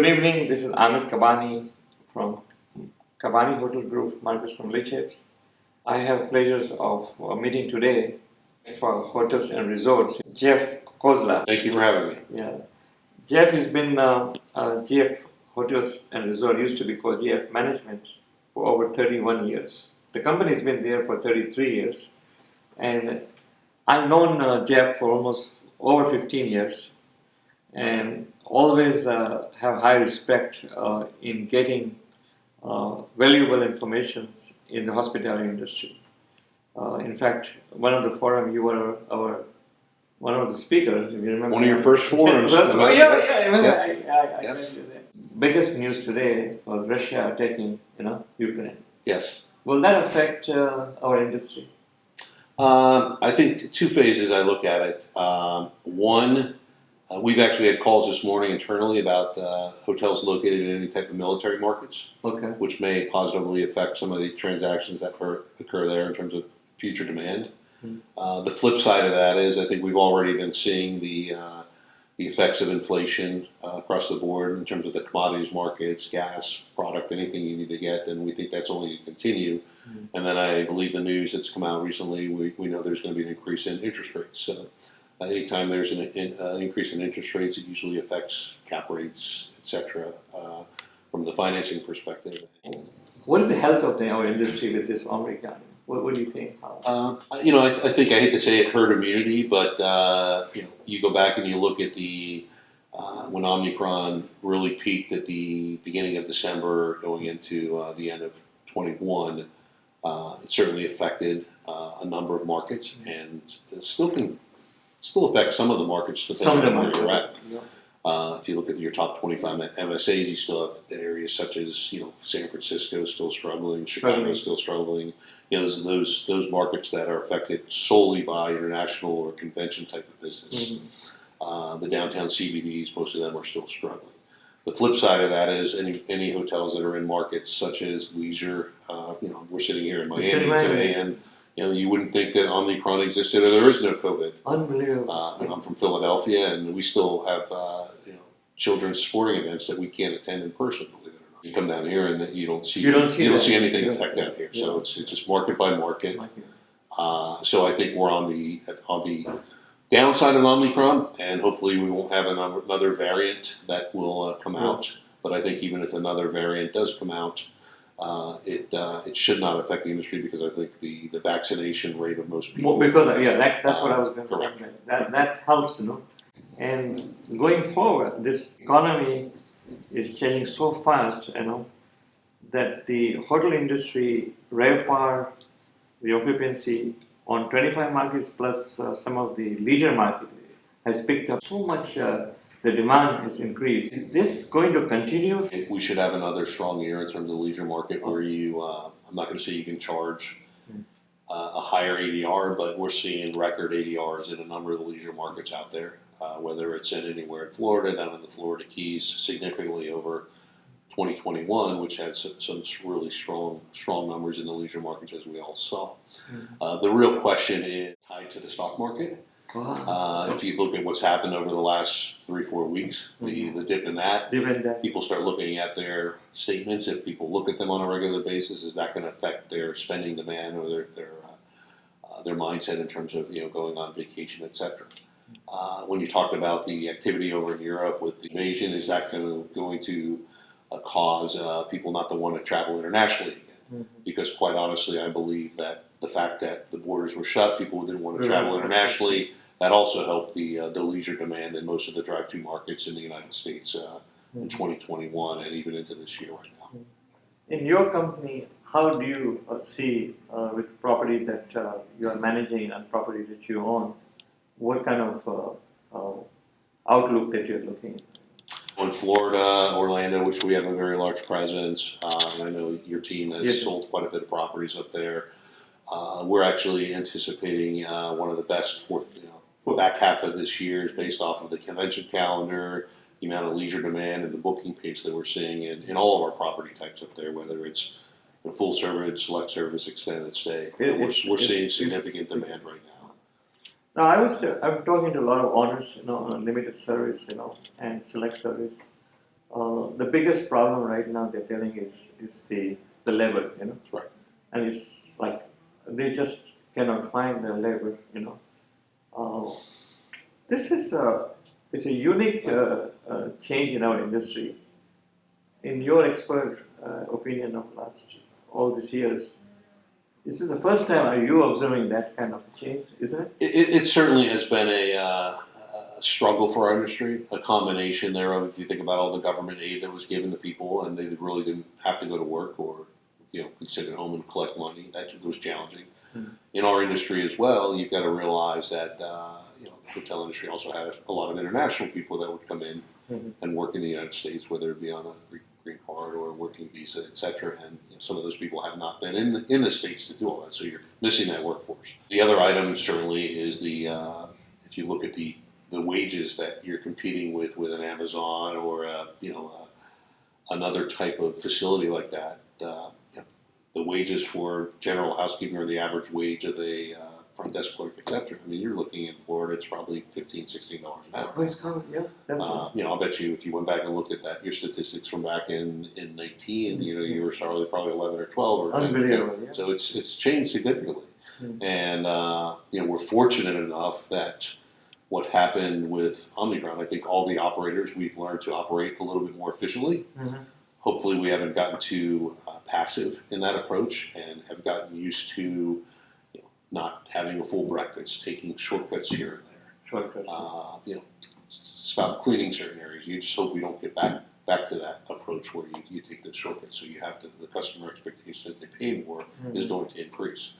evening, this is Ahmed Kabani from Kabani Hotel Group, Marcus from Millichap. I have pleasures of meeting today for hotels and resorts, Jeff Kozla. Thank you for having me. Yeah, Jeff has been GF Hotels and Resort, used to be called GF Management, for over 31 years. The company's been there for 33 years, and I've known Jeff for almost over 15 years, and always have high respect in getting valuable information in the hospitality industry. In fact, one of the forum you were one of the speakers, if you remember. One of your first forums. I remember. Yes. Yes. Biggest news today was Russia attacking, Ukraine. Yes. Will that affect our industry? I think two phases I look at it. One, we've actually had calls this morning internally about hotels located in any type of military markets, which may positively affect some of the transactions that occur there in terms of future demand. The flip side of that is I think we've already been seeing the effects of inflation across the board in terms of the commodities markets, gas, product, anything you need to get, and we think that's only going to continue. And then I believe the news that's come out recently, we know there's going to be an increase in interest rates. So anytime there's an increase in interest rates, it usually affects cap rates, etc. From the financing perspective. What is the health of our industry with this Omicron? What do you think? I think I hate to say it, herd immunity, but you go back and you look at when Omicron really peaked at the beginning of December, going into the end of 21. It certainly affected a number of markets, and it still affect some of the markets depending on where you're at. Yeah. If you look at your top 25 MSAs, you still have areas such as San Francisco still struggling, Chicago still struggling. Those markets that are affected solely by international or convention type of business. The downtown CBDs, most of them are still struggling. The flip side of that is any hotels that are in markets such as leisure. We're sitting here in Miami today, and you wouldn't think that Omicron existed or there is no COVID. Unbelievable. I'm from Philadelphia, and we still have children's sporting events that we can't attend in person. Believe it or not, you come down here and you don't see anything affect out here. Yeah. So it's just market by market. So I think we're on the downside of Omicron, and hopefully we won't have another variant that will come out. But I think even if another variant does come out, it should not affect the industry because I think the vaccination rate of most people. Because that's what I was going to say. That helps, And going forward, this economy is changing so fast, that the hotel industry, RevPAR, the occupancy on 25 markets plus some of the leisure market has picked up so much. The demand has increased. Is this going to continue? We should have another strong year in terms of the leisure market where I'm not going to say you can charge a higher ADR, but we're seeing record ADRs in a number of the leisure markets out there, whether it's anywhere in Florida, down in the Florida Keys, significantly over 2021, which had some really strong numbers in the leisure markets, as we all saw. The real question is tied to the stock market. If you look at what's happened over the last 3-4 weeks, the dip in that, people start looking at their statements. If people look at them on a regular basis, is that going to affect their spending demand or their mindset in terms of going on vacation, etc. When you talked about the activity over in Europe with the invasion, is that going to cause people not to want to travel internationally again? Because quite honestly, I believe that the fact that the borders were shut, people didn't want to travel internationally. That also helped the leisure demand in most of the drive-to markets in the United States in 2021 and even into this year right now. In your company, how do you see with property that you are managing and property that you own, what kind of outlook that you're looking at? In Florida, Orlando, which we have a very large presence, and I know your team has sold quite a bit of properties up there. We're actually anticipating one of the best for back half of this year is based off of the convention calendar, the amount of leisure demand, and the booking pace that we're seeing in all of our property types up there, whether it's full service, select service, extended stay. We're seeing significant demand right now. Now, I'm talking to a lot of owners, on limited service, and select service. The biggest problem right now they're telling is the labor, Right. and it's like they just cannot find the labor, Uh, this is it's a unique change in our industry. In your expert opinion of last all these years, this is the first time are you observing that kind of change, isn't it? It certainly has been a struggle for our industry, a combination thereof. If you think about all the government aid that was given to people, and they really didn't have to go to work or could sit at home and collect money, that was challenging. Mm-hmm. In our industry as well, you've got to realize that the hotel industry also had a lot of international people that would come in Mm-hmm. and work in the United States, whether it be on a green card or a working visa, et cetera. And some of those people have not been in the states to do all that, so you're missing that workforce. The other item certainly is if you look at the wages that you're competing with an Amazon or another type of facility like that. The wages for general housekeeping or the average wage of a front desk clerk, et cetera. I mean, you're looking in Florida, it's probably $15, $16 an hour. Oh, it's coming, yeah, that's right. I'll bet you if you went back and looked at that, your statistics from back in 19, you were probably 11 or 12 or 10. Unbelievable, yeah. So it's changed significantly. Mm-hmm. And we're fortunate enough that what happened with Omicron, I think all the operators, we've learned to operate a little bit more efficiently. Mm-hmm. Hopefully we haven't gotten too passive in that approach and have gotten used to not having a full breakfast, taking shortcuts here and there. Shortcuts. Stop cleaning certain areas. You just hope we don't get back to that approach where you take the shortcuts. So you have the customer expectation if they pay more is going to increase.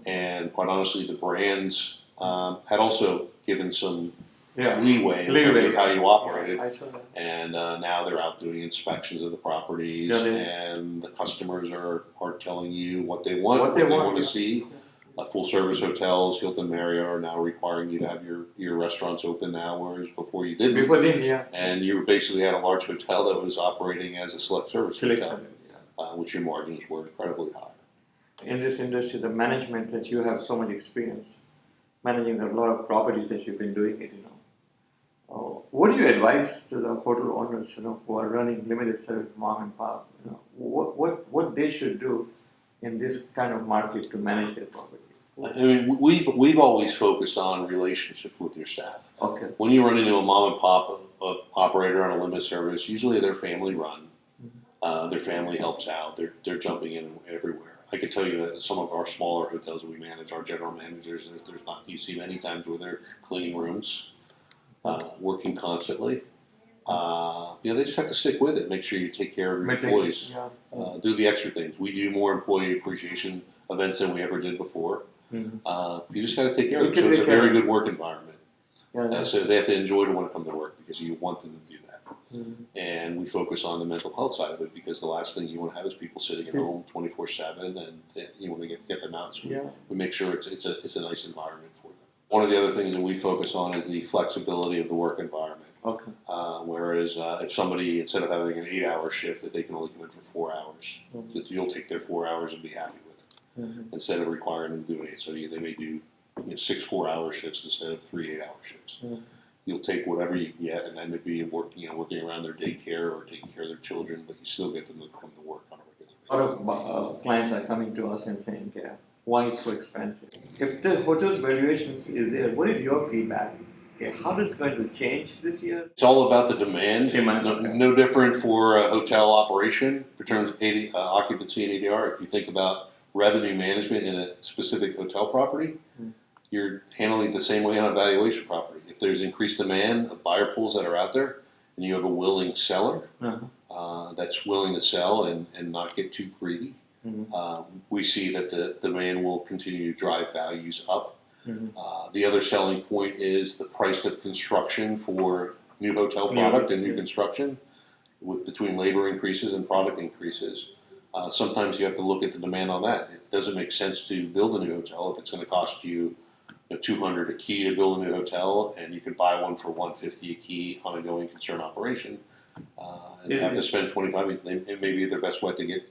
And quite honestly, the brands had also given some leeway in terms of how you operated. I saw that. And now they're out doing inspections of the properties, and the customers are telling you what they want, what they want to see. Full service hotels, Hilton, Marriott are now requiring you to have your restaurants open now, whereas before you didn't. Before then, yeah. And you basically had a large hotel that was operating as a select service hotel, which your margins were incredibly high. In this industry, the management that you have so much experience managing a lot of properties that you've been doing it, what do you advise to the hotel owners, who are running limited service mom and pop? What they should do in this kind of market to manage their property? I mean, we've always focused on relationships with your staff. Okay. When you run into a mom and pop operator on a limited service, usually they're family run. Mm-hmm. Their family helps out. They're jumping in everywhere. I can tell you that some of our smaller hotels that we manage, our general managers, you see many times where they're cleaning rooms, working constantly. They just have to stick with it. Make sure you take care of your employees. Yeah. Do the extra things. We do more employee appreciation events than we ever did before. Mm-hmm. You just got to take care of them. So it's a very good work environment. Yeah, so they have to enjoy to want to come to work because you want them to do that. Mm-hmm. And we focus on the mental health side of it because the last thing you want to have is people sitting at home 24/7, and you want to get them out. So we make sure it's a nice environment for them. One of the other things that we focus on is the flexibility of the work environment. Okay. Whereas if somebody, instead of having an 8-hour shift, that they can only come in for 4 hours, mm-hmm. You'll take their 4 hours and be happy with it, mm-hmm. instead of requiring them to do 8. So they may do 6 4-hour shifts instead of 3 8-hour shifts. Mm-hmm. You'll take whatever you can get, and then it'd be working around their daycare or taking care of their children, but you still get them to come to work on a regular basis. A lot of clients are coming to us and saying, why it's so expensive? If the hotel's valuations is there, what is your feedback? How this is going to change this year? It's all about the demand. No different for a hotel operation in terms of occupancy and ADR. If you think about revenue management in a specific hotel property, you're handling it the same way on a valuation property. If there's increased demand of buyer pools that are out there, and you have a willing seller that's willing to sell and not get too greedy, we see that the demand will continue to drive values up. Mm-hmm. The other selling point is the price of construction for new hotel product and new construction, between labor increases and product increases. Sometimes you have to look at the demand on that. It doesn't make sense to build a new hotel if it's going to cost you $200 a key to build a new hotel, and you can buy one for $150 a key on a going concern operation, and you have to spend $25. It may be their best bet to get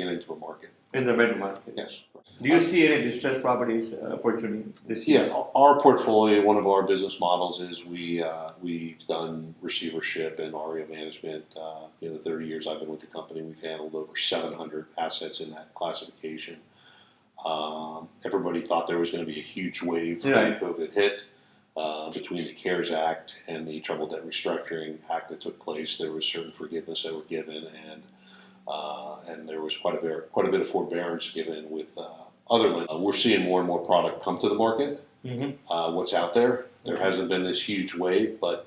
into a market. In the mid market. Yes. Do you see any distressed properties opportunity this year? Yeah, our portfolio, one of our business models is we've done receivership and REO management. The 30 years I've been with the company, we've handled over 700 assets in that classification. Everybody thought there was going to be a huge wave when COVID hit. Between the CARES Act and the Troubled Debt Restructuring Act that took place, there was certain forgiveness that were given, and there was quite a bit of forbearance given with other lenders. We're seeing more and more product come to the market. What's out there? There hasn't been this huge wave, but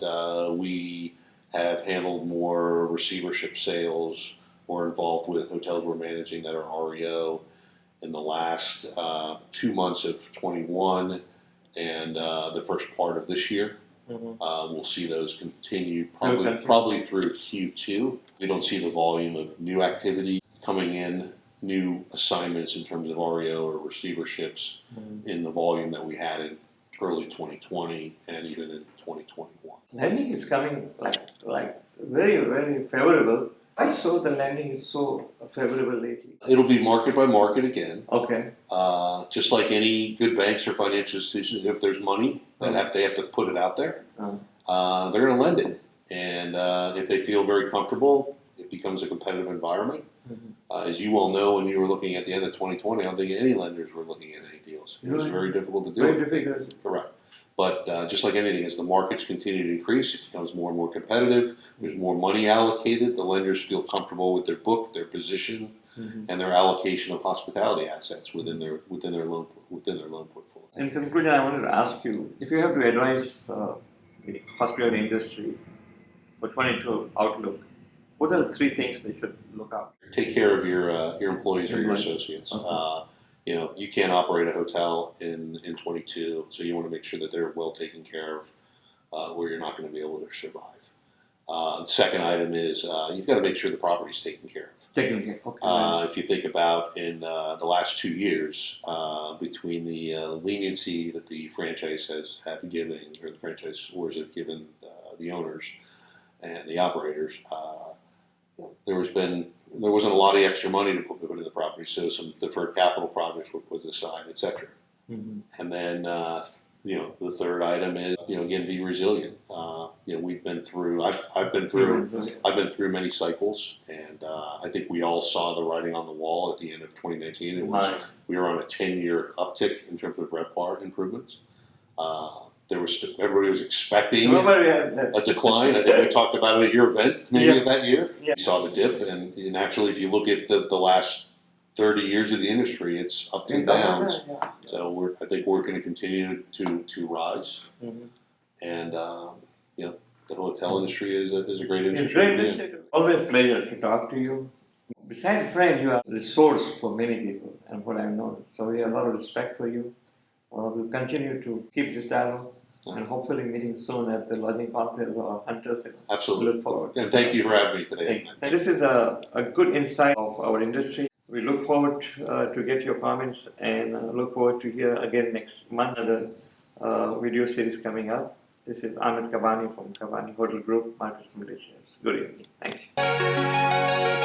we have handled more receivership sales. We're involved with hotels we're managing that are REO in the last 2 months of 21 and the first part of this year. We'll see those continue probably through Q2. We don't see the volume of new activity coming in, new assignments in terms of REO or receiverships in the volume that we had in early 2020 and even in 2021. Lending is coming like very, very favorable. Why so the lending is so favorable lately? It'll be market by market again. Okay. Just like any good banks or financial institutions, if there's money, they have to put it out there. They're going to lend it. And if they feel very comfortable, it becomes a competitive environment. As you well know, when you were looking at the end of 2020, I don't think any lenders were looking at any deals. It was very difficult to do. Very difficult. Correct. But just like anything, as the markets continue to increase, it becomes more and more competitive. There's more money allocated. The lenders feel comfortable with their book, their position, and their allocation of hospitality assets within their loan portfolio. In conclusion, I wanted to ask you, if you have to advise the hospitality industry for 22 outlook, what are the 3 things they should look out? Take care of your employees or your associates. Okay. You can't operate a hotel in 22, so you want to make sure that they're well taken care of, where you're not going to be able to survive. The second item is you've got to make sure the property's taken care of. Taken care. Okay. If you think about in the last 2 years, between the leniency that the franchise have given, or the franchisors have given the owners and the operators, there wasn't a lot of extra money to put into the property, so some deferred capital projects were put aside, etc. And then the third item is again, be resilient. We've been through. I've been through many cycles, and I think we all saw the writing on the wall at the end of 2019. We were on a 10-year uptick in terms of RevPAR improvements. Everybody was expecting a decline. I think we talked about it at your event maybe that year. You saw the dip, and actually, if you look at the last 30 years of the industry, it's ups and downs. So I think we're going to continue to rise, and the hotel industry is a great industry. It's great industry. Always a pleasure to talk to you. Besides friend, you are the source for many people, and what I've known. So we have a lot of respect for you. We'll continue to keep this dialogue, and hopefully meeting soon at the lodging conference or Hunters. Absolutely. Look forward. And thank you for having me today. This is a good insight of our industry. We look forward to get your comments, and look forward to hear again next month another video series coming up. This is Ahmed Kabani from Kabani Hotel Group, Marcus Millichap. Good evening. Thank you.